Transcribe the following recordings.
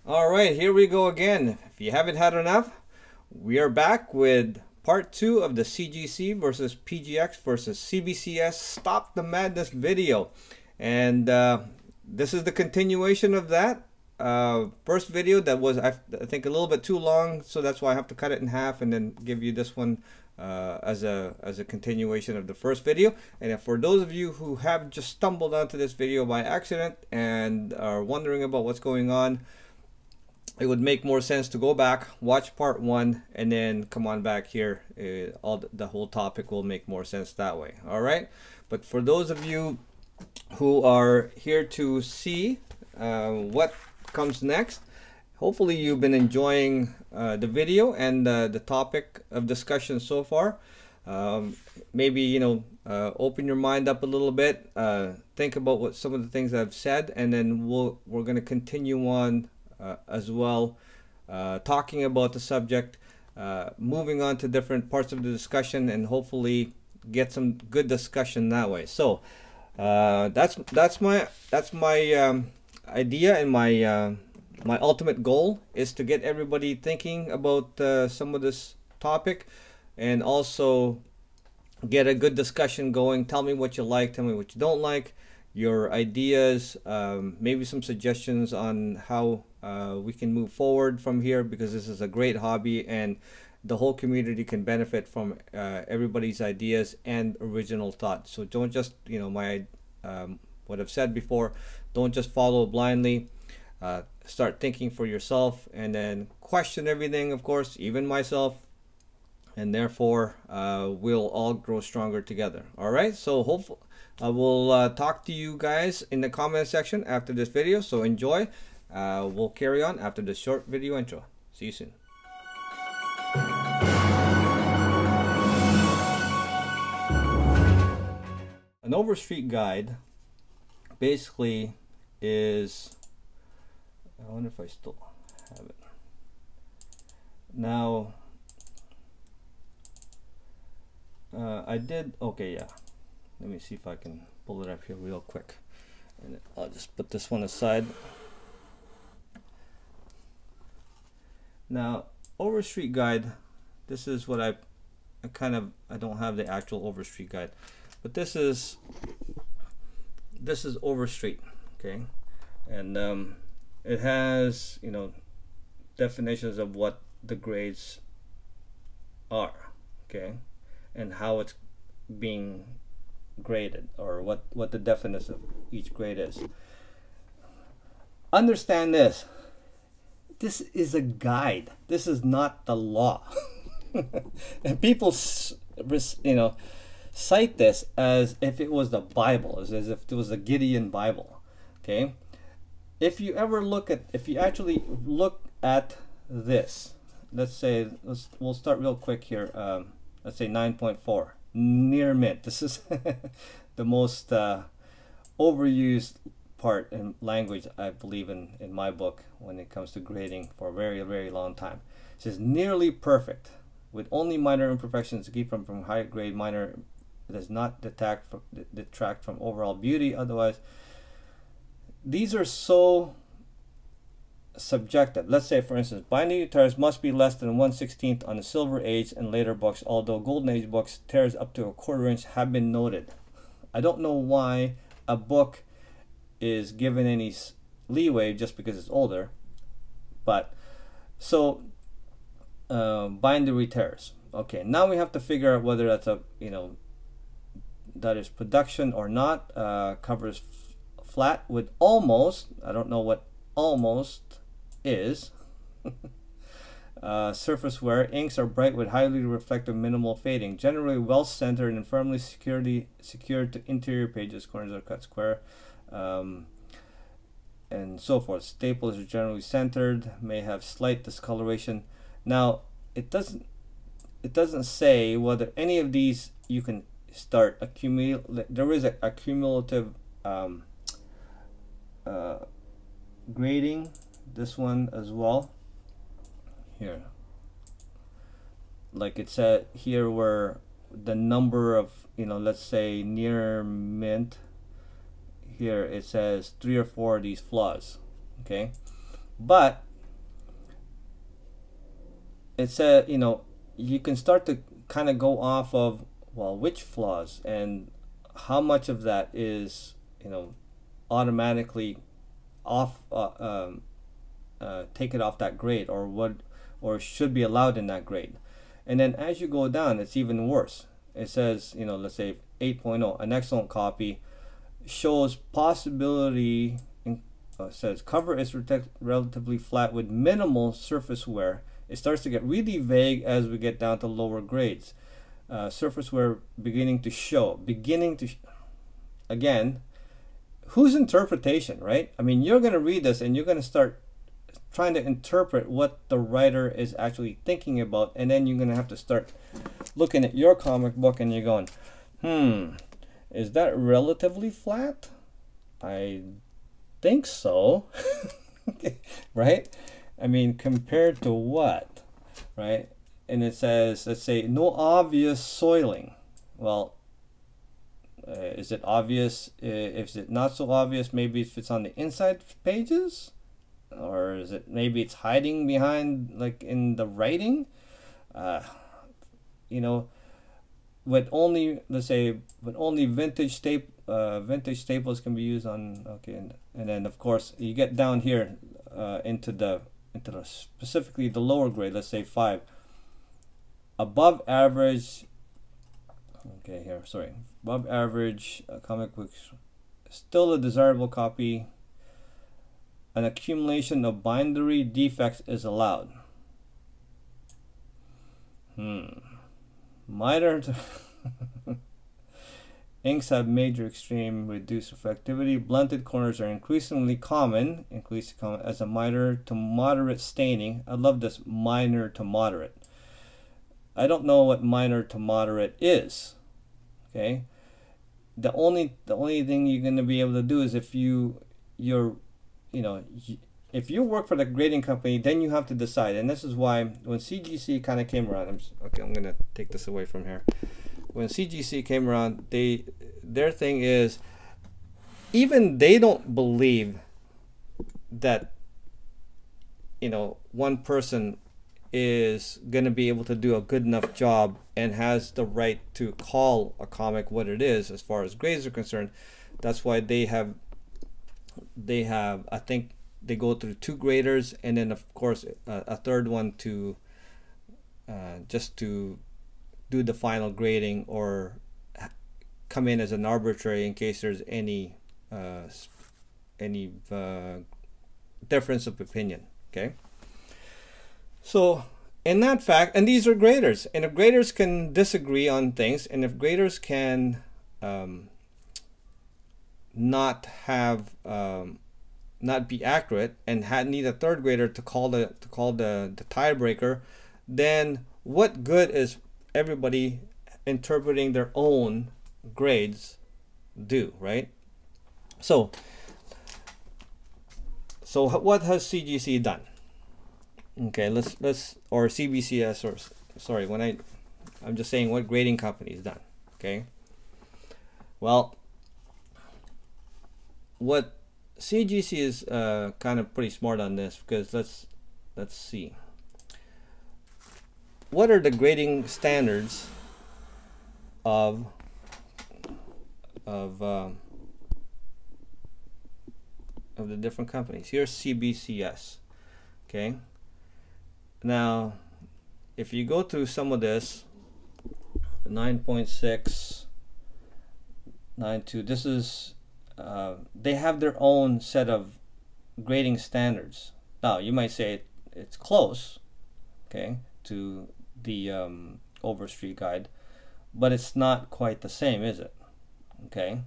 All right, here we go again. If you haven't had enough, we are back with part 2 of the CGC versus PGX versus CBCS Stop the Madness video. And this is the continuation of that first video that was, I think, a little bit too long, so that's why I have to cut it in half and then give you this one as a continuation of the first video. And if for those of you who have just stumbled onto this video by accident and are wondering about what's going on, it would make more sense to go back, watch part 1, and then come on back here. The whole topic will make more sense that way. All right, but for those of you who are here to see what comes next, hopefully you've been enjoying the video and the topic of discussion so far. Maybe open your mind up a little bit, think about what some of the things I've said, and then we're going to continue on as well, talking about the subject, moving on to different parts of the discussion, and hopefully get some good discussion that way. So that's my idea, and my ultimate goal is to get everybody thinking about some of this topic, and also get a good discussion going. Tell me what you like, tell me what you don't like, your ideas, maybe some suggestions on how we can move forward from here, because this is a great hobby and the whole community can benefit from everybody's ideas and original thoughts. So don't just, what I've said before, don't just follow blindly. Start thinking for yourself, and then question everything, of course, even myself, and therefore we'll all grow stronger together. All right, so hopefully I will talk to you guys in the comment section after this video, so enjoy. We'll carry on after this short video intro. See you soon. An overstreet guide basically is, I wonder if I still have it now. I did, okay, yeah, let me see if I can pull it up here real quick, and I'll just put this one aside. Now, overstreet guide, this is what I don't have the actual overstreet guide, but this is overstreet, okay, and it has definitions of what the grades are, okay, and how it's being graded, or what the definition of each grade is. Understand this. This is a guide. This is not the law. And people, cite this as if it was the Bible, as if it was the Gideon Bible. Okay, if you actually look at this, let's say, we'll start real quick here. Let's say 9.4, near mint. This is the most overused part in language, I believe, in my book when it comes to grading for a very, very long time. It says nearly perfect with only minor imperfections to keep from high grade. Minor does not detract from overall beauty. Otherwise, these are so subjective. Let's say, for instance, binary tears must be less than 1/16 on the Silver Age and later books, although Golden Age books tears up to a 1/4 inch have been noted. I don't know why a book is given any leeway just because it's older, but so binary tears. Okay, now we have to figure out whether that's a that is production or not. Covers flat with almost, I don't know what almost is. Surface wear. Inks are bright with highly reflective, minimal fading. Generally well centered and firmly secured to interior pages. Corners are cut square, and so forth. Staples are generally centered. May have slight discoloration. Now it doesn't say whether any of these you can start accumulate. There is a cumulative grading. This one as well. Here, like it said here, where the number of, let's say near mint, here it says 3 or 4 of these flaws. Okay, but it's a, you know, you can start to kind of go off of, well, which flaws and how much of that is, you know, automatically off, take it off that grade, or what, or should be allowed in that grade. And then as you go down, it's even worse. It says, you know, let's say 8.0, an excellent copy, shows possibility, says cover is relatively flat with minimal surface wear. It starts to get really vague as we get down to lower grades. Surface wear beginning to show. Again, whose interpretation, right? I mean, you're going to read this and you're going to start trying to interpret what the writer is actually thinking about, and then you're going to have to start looking at your comic book and you're going, is that relatively flat? I think so. Right? I mean, compared to what? Right? And it says, let's say, no obvious soiling. Well, is it obvious? If it's not so obvious, maybe if it's on the inside pages, or is it maybe it's hiding behind, like in the writing? You know, with only, let's say, with only vintage staples can be used on. Okay, and then of course you get down here into the specifically the lower grade. Let's say 5. Above average. Okay, here, sorry. Above average comic books, still a desirable copy. An accumulation of bindery defects is allowed. Minor inks have major extreme reduced reflectivity. Blunted corners are increasingly common as a minor to moderate staining. I love this, minor to moderate. I don't know what minor to moderate is. Okay, the only thing you're going to be able to do is if you work for the grading company, then you have to decide. And this is why when CGC kind of came around, I'm going to take this away from here. When CGC came around, their thing is, even they don't believe that, you know, one person is going to be able to do a good enough job and has the right to call a comic what it is as far as grades are concerned. That's why they have, I think they go through 2 graders, and then of course a third one to just to do the final grading, or come in as an arbitrary in case there's any difference of opinion. Okay, so in that fact, and these are graders, and if graders can disagree on things, and if graders can not be accurate and need a third grader to call the tiebreaker, then what good is everybody interpreting their own grades do, right? So what has CGC done? Okay, let's or CBCS, or sorry, I'm just saying what grading company's done. Okay, well, what CGC is kind of pretty smart on this, because let's see, what are the grading standards of the different companies. Here's CBCS. Okay, now if you go through some of this, 9.6, 9.2, this is they have their own set of grading standards. Now you might say it's close, okay, to the Overstreet guide, but it's not quite the same, is it? Okay,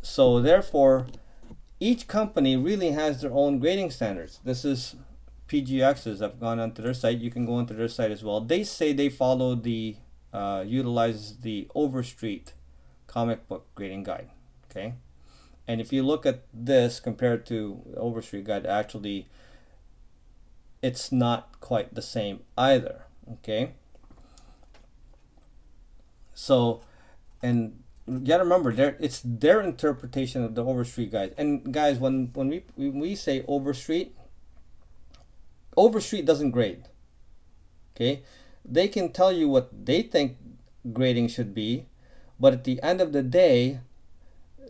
so therefore each company really has their own grading standards. This is PGX's. I've gone onto their site. You can go onto their site as well. They say they follow the utilizes the Overstreet comic book grading guide. Okay, and if you look at this compared to the Overstreet guide, actually it's not quite the same either. Okay, so, and you gotta remember, it's their interpretation of the Overstreet guide. And guys, when we say Overstreet, Overstreet doesn't grade. Okay, they can tell you what they think grading should be, but at the end of the day,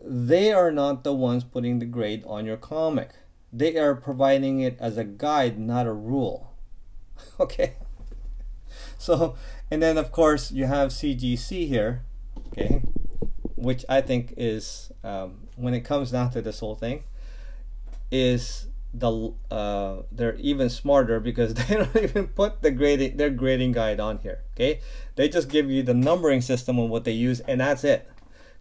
they are not the ones putting the grade on your comic. They are providing it as a guide, not a rule. Okay, so, and then of course you have CGC here, okay, which I think is, when it comes down to this whole thing, is they're even smarter, because they don't even put their grading guide on here. Okay, they just give you the numbering system on what they use, and that's it.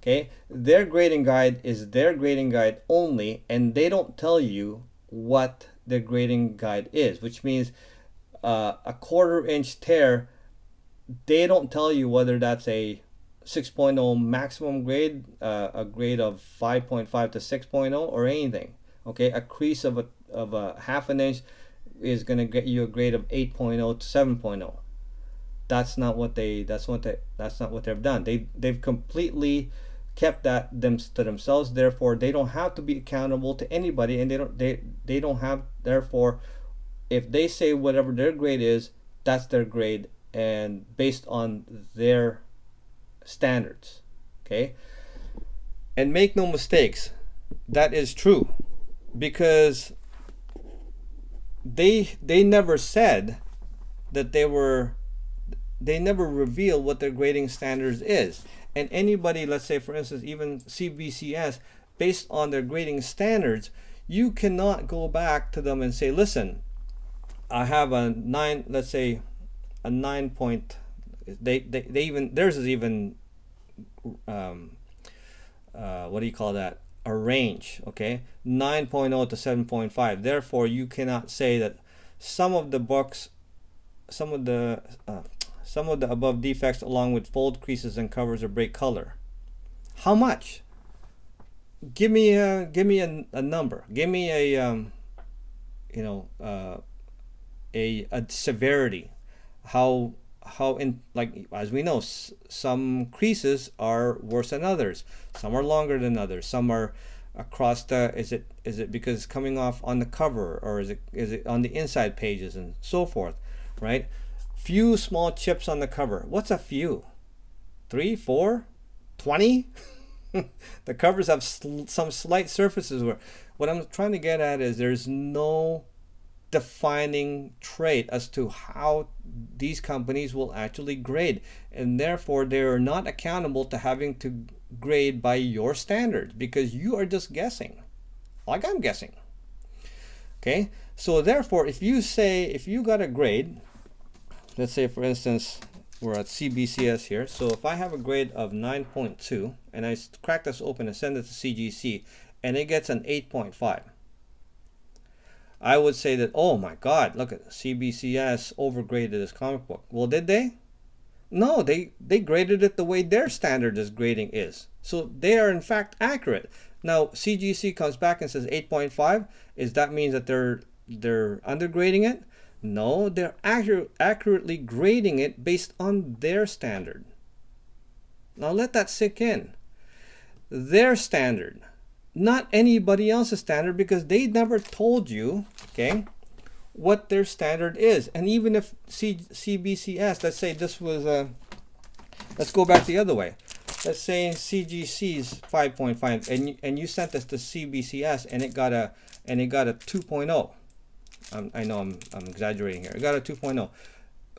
Okay, their grading guide is their grading guide only, and they don't tell you what their grading guide is, which means a 1/4 inch tear, they don't tell you whether that's a 6.0 maximum grade, a grade of 5.5 to 6.0, or anything. Okay, a crease of a 1/2 inch is going to get you a grade of 8.0 to 7.0. That's not what they've done. They've completely kept that to themselves. Therefore, they don't have to be accountable to anybody, and they don't have, therefore, if they say whatever their grade is, that's their grade, and based on their standards. Okay, and make no mistakes, that is true, because they never said that they never reveal what their grading standards is. And anybody, let's say for instance even CBCS, based on their grading standards, you cannot go back to them and say, listen, I have a 9, let's say a 9 point, they even, theirs is even what do you call that, a range, okay, 9.0 to 7.5. Therefore you cannot say that some of the books, some of the above defects along with fold, creases, and covers or break color. How much? Give me a number. Give me a a severity. How in, like, as we know, some creases are worse than others. Some are longer than others. Some are across the, is it because it's coming off on the cover, or is it on the inside pages, and so forth, right? Few small chips on the cover. What's a few? 3, 4, 20? The covers have some slight surfaces where, what I'm trying to get at is there's no defining trait as to how these companies will actually grade, and therefore they are not accountable to having to grade by your standards, because you are just guessing, like I'm guessing. Okay, so therefore if you got a grade, let's say for instance we're at CBCS here, so if I have a grade of 9.2 and I crack this open and send it to CGC and it gets an 8.5, I would say that, oh my God, look at CBCS overgraded this comic book. Well, did they? No, they graded it the way their standard is grading is. So they are in fact accurate. Now CGC comes back and says 8.5. Is that means that they're undergrading it? No, they're accurately grading it based on their standard. Now let that sink in. Their standard, not anybody else's standard, because they never told you, okay, what their standard is. And even if CBCS, let's say this was let's go back the other way. Let's say CGC's 5.5 and you sent this to CBCS and it got a 2.0. I know I'm exaggerating here. It got a 2.0.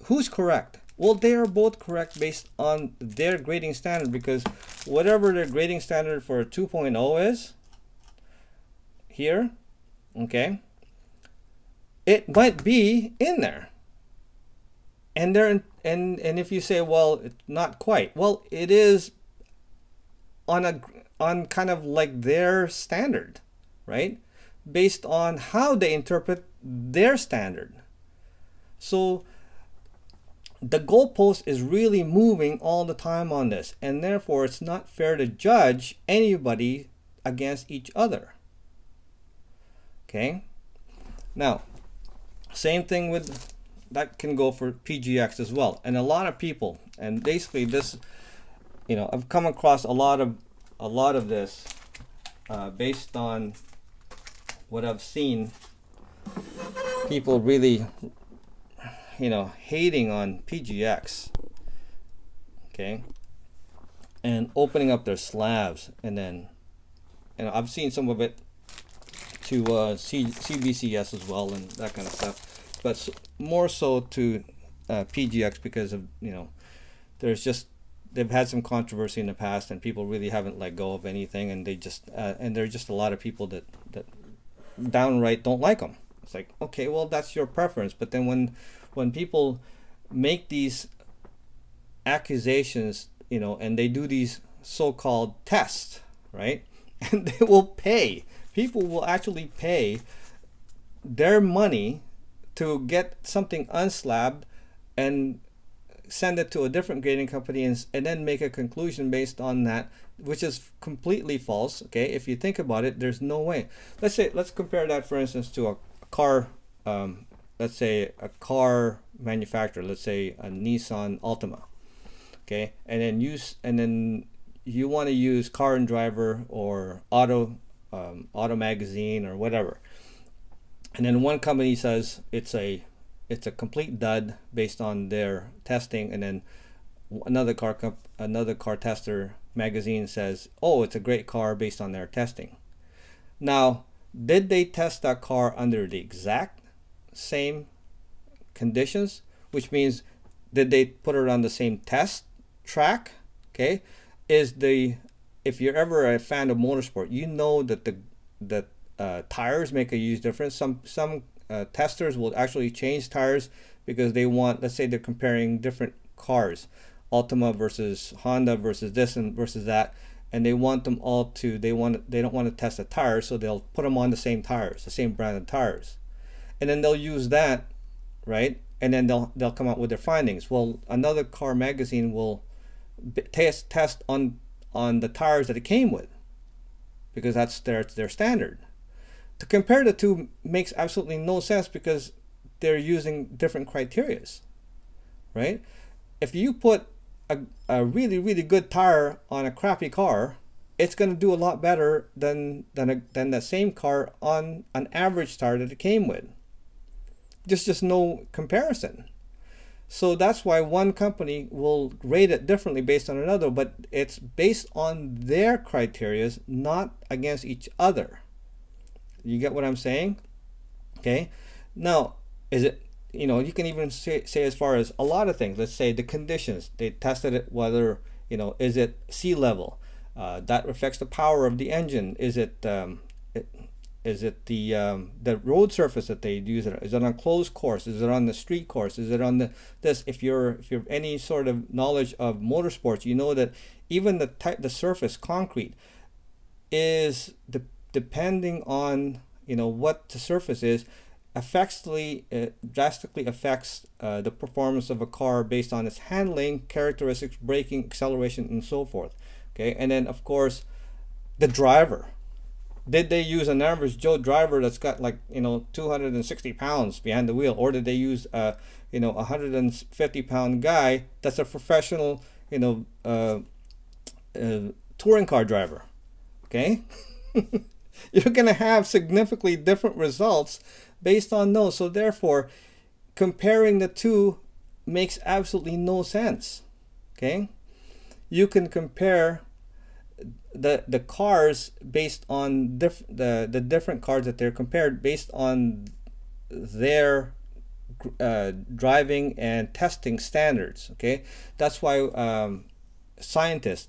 Who's correct? Well, they are both correct based on their grading standard, because whatever their grading standard for a 2.0 is here, okay, it might be in there. And if you say, well, it's not quite, well, it is on kind of like their standard, right? Based on how they interpret their standard. So the goalpost is really moving all the time on this, and therefore it's not fair to judge anybody against each other. Okay, now same thing with that can go for PGX as well. And a lot of people, and basically this, you know, I've come across a lot of this based on what I've seen people really, hating on PGX, okay, and opening up their slabs, and then, I've seen some of it to CBCS as well and that kind of stuff, but more so to PGX because of they've had some controversy in the past and people really haven't let go of anything, and and there are just a lot of people that downright don't like them. It's like, okay, well, that's your preference, but then when people make these accusations, and they do these so-called tests, right, and they will pay. People will actually pay their money to get something unslabbed and send it to a different grading company and then make a conclusion based on that, which is completely false. Okay, if you think about it, there's no way. Let's compare that, for instance, to a car. Let's say a car manufacturer. Let's say a Nissan Altima. Okay, and then you want to use Car and Driver or Auto Magazine or whatever, and then one company says it's a complete dud based on their testing, and then another car tester magazine says, oh, it's a great car based on their testing. Now, did they test that car under the exact same conditions? Which means, did they put it on the same test track? Okay, if you're ever a fan of motorsport, you know that the tires make a huge difference. Some testers will actually change tires because they want, let's say they're comparing different cars, Altima versus Honda versus this and versus that, and they want them all to, they don't want to test the tires, so they'll put them on the same tires, the same brand of tires, and then they'll use that, right, and then they'll come out with their findings. Well, another car magazine will test on the tires that it came with, because that's their standard. To compare the two makes absolutely no sense because they're using different criterias, right? If you put a really, really good tire on a crappy car, it's going to do a lot better than the same car on an average tire that it came with. There's just no comparison. So that's why one company will rate it differently based on another, but it's based on their criteria, not against each other. You get what I'm saying? Okay. Now, is it, you can even say as far as a lot of things. Let's say the conditions. They tested it whether, is it sea level? That affects the power of the engine. Is it the road surface that they use? Is it on closed course? Is it on the street course? Is it on this? If you're any sort of knowledge of motorsports, you know that even the surface, concrete, is depending on what the surface is, drastically affects the performance of a car based on its handling characteristics, braking, acceleration, and so forth. Okay, and then of course the driver. Did they use an average Joe driver that's got 260 pounds behind the wheel, or did they use a 150-pound guy that's a professional touring car driver? Okay. You're going to have significantly different results based on those. So therefore, comparing the two makes absolutely no sense. Okay, you can compare the cars based on the different cars that they're compared based on their driving and testing standards. Okay, that's why scientists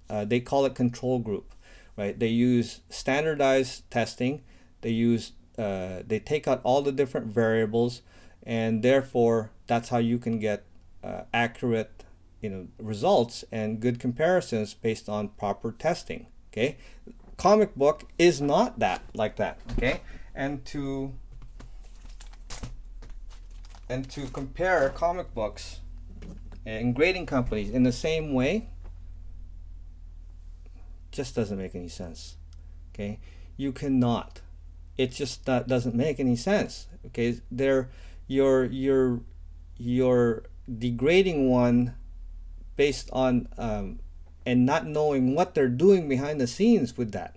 they call it control group. Right? They use standardized testing. They take out all the different variables, and therefore that's how you can get accurate, results and good comparisons based on proper testing. Okay, comic book is not like that. Okay, and to compare comic books and grading companies in the same way just doesn't make any sense. Okay, you cannot. It just doesn't make any sense. Okay, you're degrading one based on and not knowing what they're doing behind the scenes with that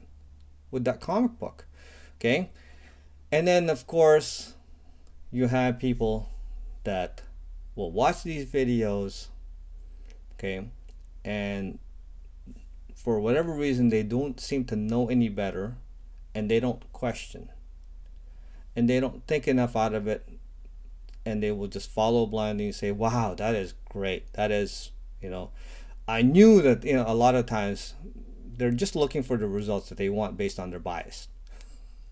comic book. Okay, And then of course you have people that will watch these videos, okay, and for whatever reason they don't seem to know any better, and they don't question, and they don't think enough out of it, and they will just follow blindly and say, wow, that is great, that is, I knew that, a lot of times they're just looking for the results that they want based on their bias,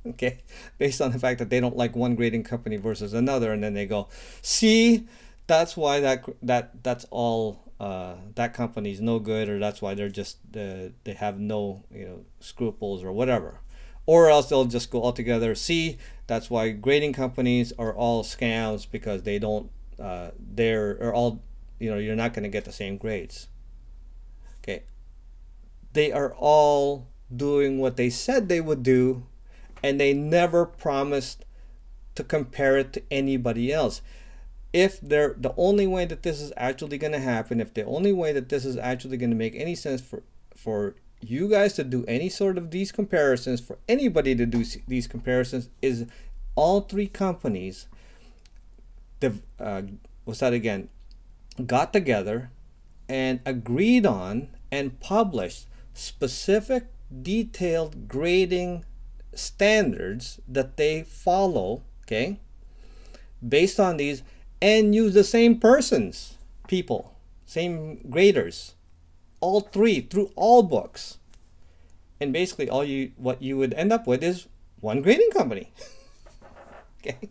okay, based on the fact that they don't like one grading company versus another, and then they go, see, that's why that's all, that company's no good, or that's why they're just they have no scruples or whatever. Or else they'll just go all together, see, that's why grading companies are all scams, because they don't they're all, you're not going to get the same grades. Okay, they are all doing what they said they would do, and they never promised to compare it to anybody else. If they're the only way that this is actually going to happen, if the only way that this is actually going to make any sense for you guys to do any sort of these comparisons, for anybody to do these comparisons, is all three companies got together and agreed on and published specific detailed grading standards that they follow, okay, based on these, and use the same people, same graders, all three, through all books. And basically what you would end up with is one grading company. Okay,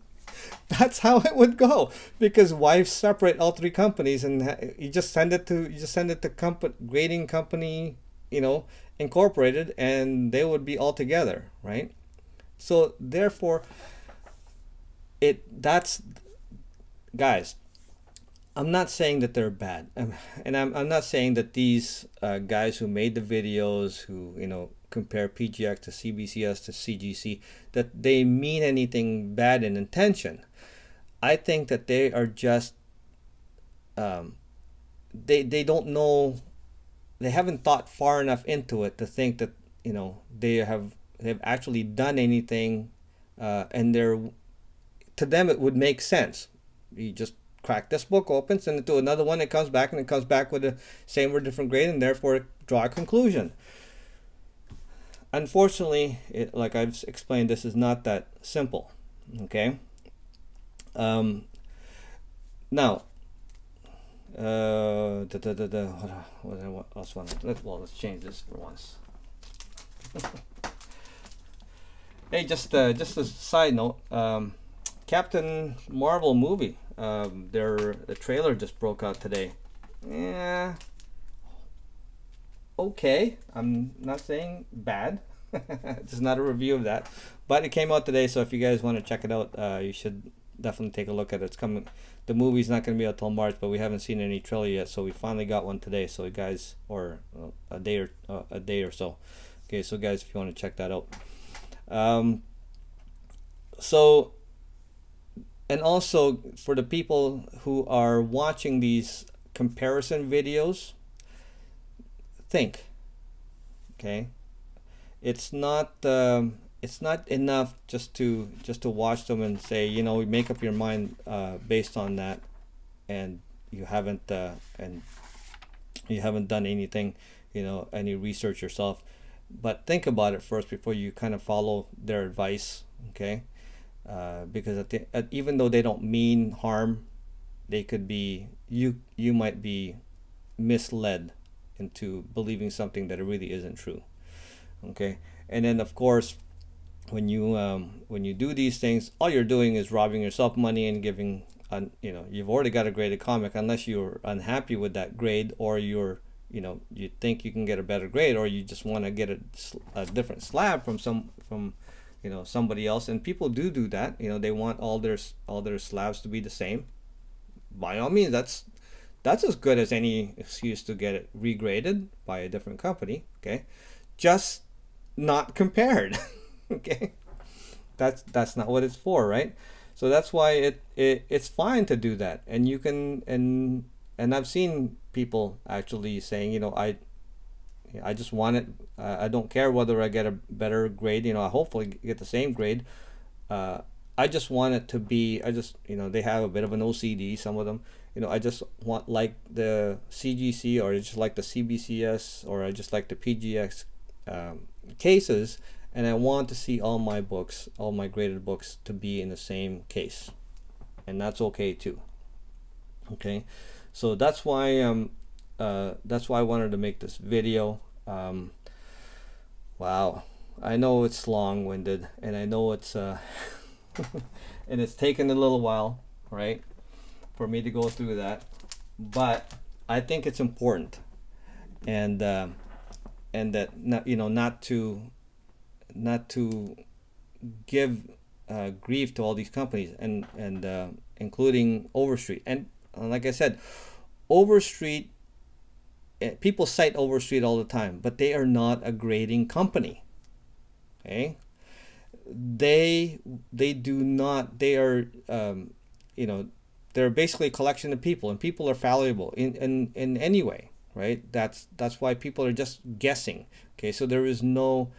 that's how it would go, because why separate all three companies? And you just send it to grading company, incorporated, and they would be all together, right? So therefore that's, guys, I'm not saying that they're bad, and I'm not saying that these guys who made the videos, who compare PGX to CBCS to CGC, that they mean anything bad in intention. I think that they are just they don't know, they haven't thought far enough into it to think that they have actually done anything, and to them it would make sense. You just crack this book open, send it to another one, it comes back, and it comes back with the same or different grade, and therefore draw a conclusion. Unfortunately, like I've explained, this is not that simple. Okay. Now, what else? Let's change this for once. Hey, just a side note. Captain Marvel movie. The trailer just broke out today. Yeah. Okay, I'm not saying bad. This is not a review of that, but it came out today. So if you guys want to check it out, you should definitely take a look at it. It's coming. The movie's not going to be out till March, but we haven't seen any trailer yet, so we finally got one today. So you guys, or a day or so. Okay, so guys, if you want to check that out. So, and also for the people who are watching these comparison videos, think, okay, it's not enough just to watch them and say, make up your mind based on that, and you haven't done anything, any research yourself. But think about it first before you kind of follow their advice, okay? Because even though they don't mean harm, they could be, you might be misled into believing something that it really isn't true. Okay, and then of course, when you do these things, all you're doing is robbing yourself money and giving, you've already got a graded comic, unless you're unhappy with that grade, or you think you can get a better grade, or you just want to get a different slab from somebody else. And people do that. They want all their slabs to be the same. By all means, that's as good as any excuse to get it regraded by a different company. Okay, just not compared. Okay, that's not what it's for, right? So that's why it's fine to do that, and you can, and I've seen people actually saying, I just want it. I don't care whether I get a better grade. I hopefully get the same grade. I just want it to be, they have a bit of an OCD, some of them. I just want like the CGC, or just like the CBCS, or I just like the PGX cases, and I want to see all my books, all my graded books, to be in the same case, and that's okay too. Okay, so that's why I wanted to make this video. Wow, I know it's long-winded, and I know it's and it's taken a little while, right, for me to go through that, but I think it's important, and that not to give grief to all these companies, and including Overstreet. And like I said, Overstreet, people cite Overstreet all the time, but they are not a grading company. Okay, they do not. They are they're basically a collection of people, and people are fallible in any way, right? That's why people are just guessing. Okay, so there's no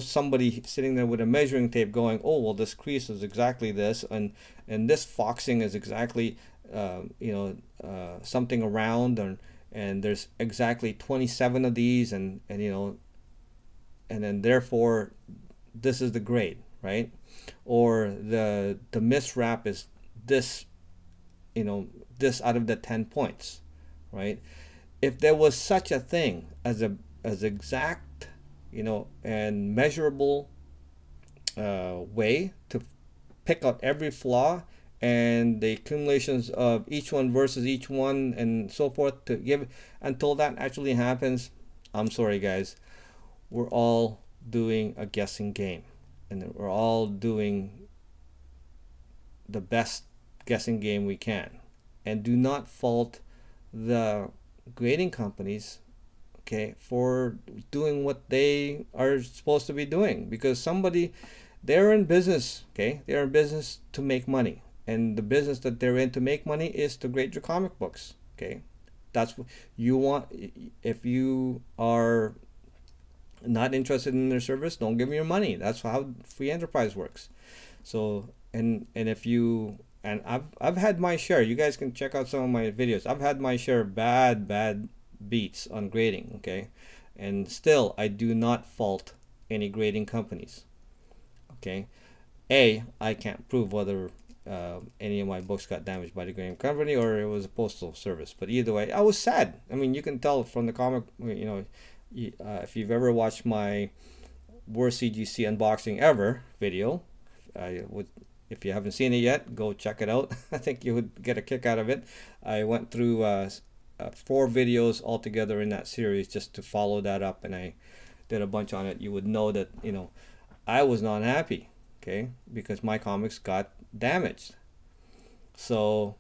somebody sitting there with a measuring tape going, oh well, this crease is exactly this, and this foxing is exactly something around, and there's exactly 27 of these, and then therefore this is the grade, right? Or the miswrap is this, this out of the 10 points, right? If there was such a thing as exact, and measurable way to pick out every flaw and the accumulations of each one versus each one and so forth, to give, until that actually happens, I'm sorry guys, we're all doing a guessing game, and we're all doing the best guessing game we can. And do not fault the grading companies, okay, for doing what they are supposed to be doing, because they're in business, okay, they're in business to make money, and the business that they're in to make money is to grade your comic books. Okay, that's what you want. If you are not interested in their service, don't give them your money. That's how free enterprise works. So and if you, and I've had my share, you guys can check out some of my videos, I've had my share of bad beats on grading, okay, and still I do not fault any grading companies. Okay, I can't prove whether any of my books got damaged by the grading company or it was a postal service, but either way, I was sad. I mean, you can tell from the comic, if you've ever watched my worst CGC unboxing ever video, if you haven't seen it yet, go check it out. I think you would get a kick out of it. I went through 4 videos altogether in that series just to follow that up, and I did a bunch on it. You would know that I was not happy, okay, because my comics got damaged. So,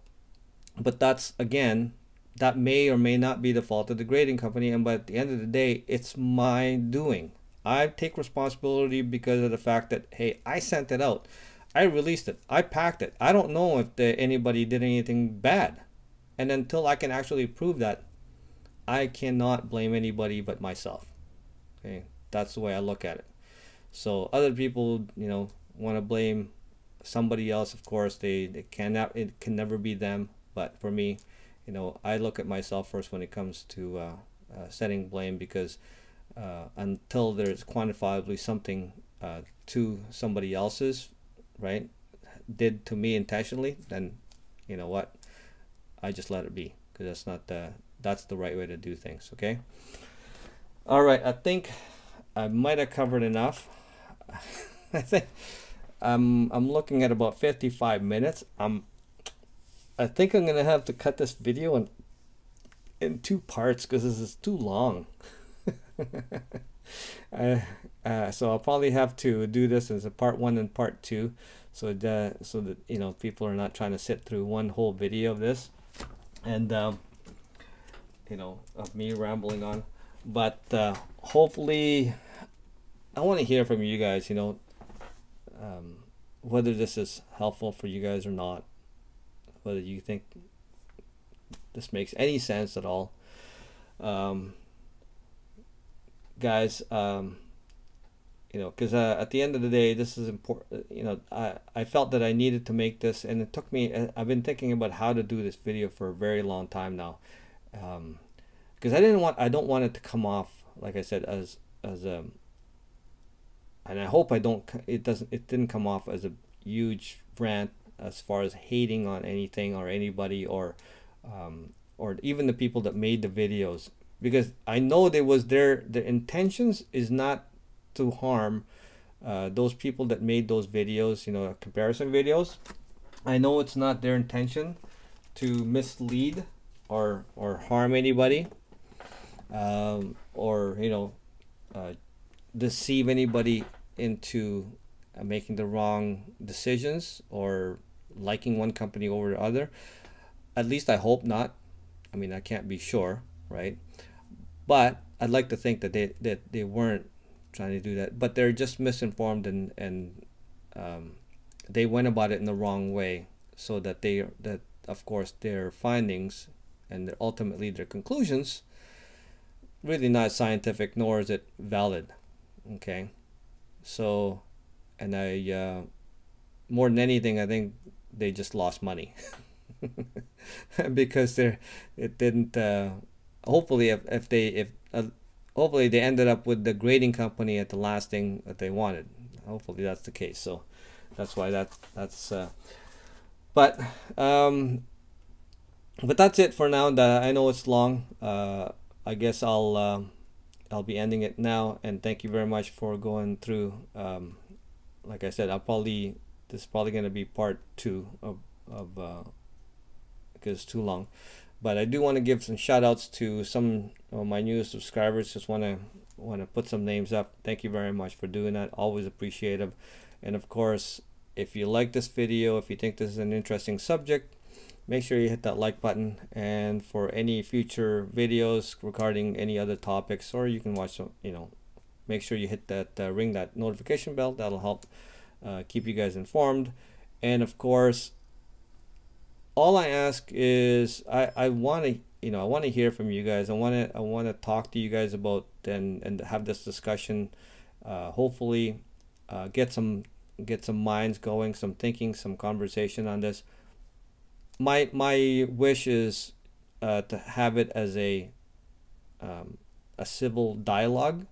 but that's, again, that may or may not be the fault of the grading company, but at the end of the day, it's my doing. I take responsibility because of the fact that, hey, I sent it out, I released it, I packed it. I don't know if anybody did anything bad, and until I can actually prove that, I cannot blame anybody but myself. Okay, that's the way I look at it. So other people, want to blame somebody else. Of course, it can never be them. But for me, I look at myself first when it comes to setting blame, because until there's quantifiably something to somebody else's, right, did to me intentionally, then you know what, I just let it be, because that's the right way to do things. Okay, all right, I think I might have covered enough. I think I'm looking at about 55 minutes. I think I'm gonna have to cut this video in 2 parts, because this is too long. So I'll probably have to do this as a part 1 and part 2, so that people are not trying to sit through one whole video of this, and of me rambling on. But hopefully, I want to hear from you guys, whether this is helpful for you guys or not, whether you think this makes any sense at all. Guys, you know, because at the end of the day, this is important. You know, I felt that I needed to make this, and it took me. I've been thinking about how to do this video for a very long time now, because I don't want it to come off, like I said, as a, and I hope it didn't come off as a huge rant as far as hating on anything or anybody, or even the people that made the videos, because I know their intentions is not to harm those people that made those videos, you know, comparison videos. I know it's not their intention to mislead or harm anybody, or, you know, deceive anybody into making the wrong decisions or liking one company over the other. At least I hope not. I mean, I can't be sure, right? But I'd like to think that they weren't trying to do that, but they're just misinformed, and they went about it in the wrong way, so that of course their findings and ultimately their conclusions really not scientific, nor is it valid. Okay, so, and I more than anything, I think they just lost money because it didn't. Hopefully, hopefully they ended up with the grading company at the last thing that they wanted. Hopefully that's the case. So that's why that's. But that's it for now. I know it's long. I guess I'll be ending it now, and thank you very much for going through. Like I said, this is probably going to be part 2 of because it's too long. But I do want to give some shout outs to some of my newest subscribers. Just want to put some names up. Thank you very much for doing that. Always appreciative. And of course, if you like this video, if you think this is an interesting subject, make sure you hit that like button. And for any future videos regarding any other topics, or you can watch some, you know, make sure you hit that ring that notification bell. That'll help keep you guys informed. And of course, all I ask is I want to, you know, I want to hear from you guys. I want to talk to you guys about and have this discussion. Hopefully, get some minds going, some thinking, some conversation on this. My wish is to have it as a civil dialogue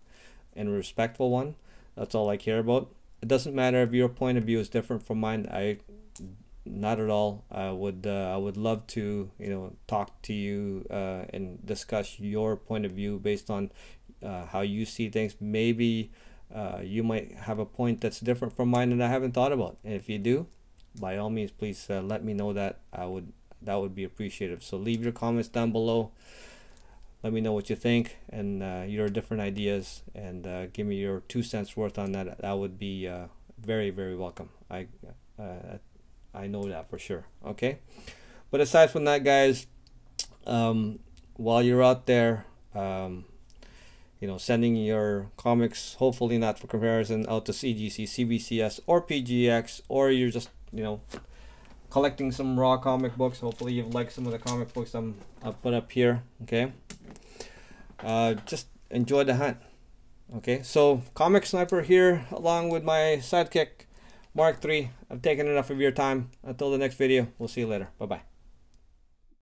and a respectful one. That's all I care about. It doesn't matter if your point of view is different from mine. Not at all. I would love to, you know, talk to you and discuss your point of view based on how you see things. Maybe you might have a point that's different from mine that I haven't thought about. And if you do, by all means, please let me know that. That would be appreciative. So leave your comments down below. Let me know what you think and your different ideas, and give me your 2 cents worth on that. That would be very, very welcome. I know that for sure. Okay, but aside from that, guys, while you're out there, you know, sending your comics, hopefully not for comparison, out to CGC, CBCS, or PGX, or you're just, you know, collecting some raw comic books. Hopefully you've liked some of the comic books I'll put up here. Okay, just enjoy the hunt. Okay, so Comic Sniper here, along with my sidekick Mark III. I've taken enough of your time. Until the next video, we'll see you later. Bye bye.